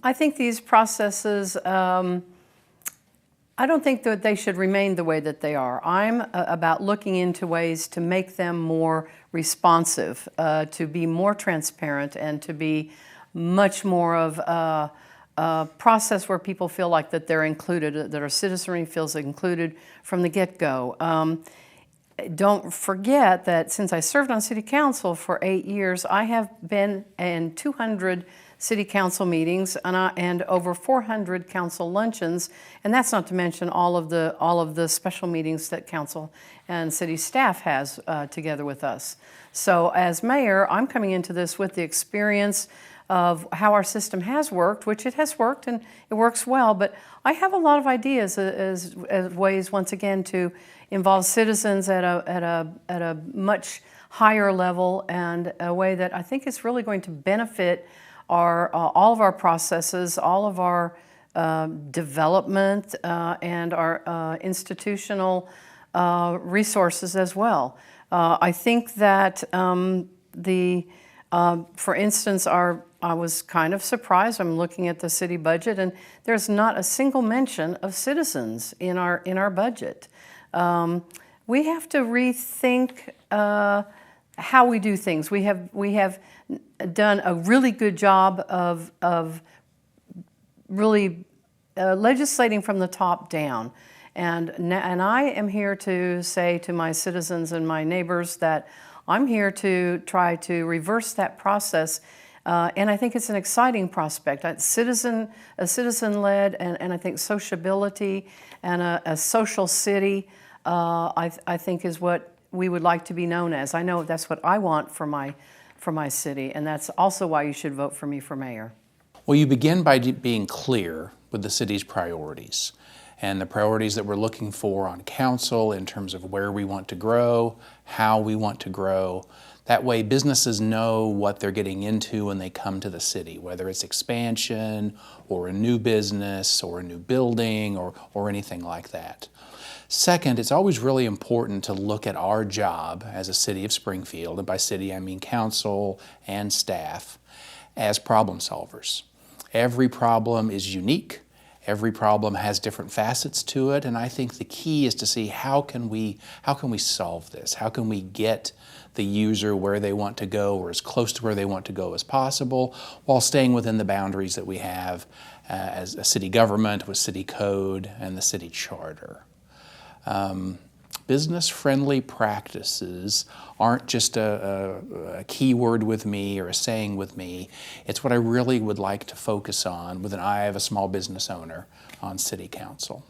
I think these processes, I don't think that they should remain the way that they are. I'm about looking into ways to make them more responsive, to be more transparent, and to be much more of a process where people feel like that they're included, that our citizenry feels included from the get-go. Don't forget that since I served on City Council for 8 years, I have been in 200 City Council meetings and over 400 council luncheons, and that's not to mention all of the special meetings that council and city staff has together with us. So as mayor, I'm coming into this with the experience of how our system has worked, which it has worked and it works well, but I have a lot of ideas as ways, once again, to involve citizens at a much higher level, and a way that I think is really going to benefit all of our processes, all of our development, and our institutional resources as well. I think that for instance, I was kind of surprised. I'm looking at the city budget, and there's not a single mention of citizens in our budget. We have to rethink how we do things. We have done a really good job of really legislating from the top down, and I am here to say to my citizens and my neighbors that I'm here to try to reverse that process, and I think it's an exciting prospect. A citizen-led, and I think sociability and a social city, I think is what we would like to be known as. I know that's what I want for my city, and that's also why you should vote for me for mayor. Well, you begin by being clear with the city's priorities, and the priorities that we're looking for on council in terms of where we want to grow, how we want to grow. That way businesses know what they're getting into when they come to the city, whether it's expansion or a new business or a new building or anything like that. Second, it's always really important to look at our job as a city of Springfield, and by city I mean council and staff, as problem solvers. Every problem is unique. Every problem has different facets to it, and I think the key is to see how can we solve this? How can we get the user where they want to go, or as close to where they want to go as possible, while staying within the boundaries that we have as a city government with city code and the city charter. Business-friendly practices aren't just a keyword with me or a saying with me. It's what I really would like to focus on with an eye of a small business owner on City Council.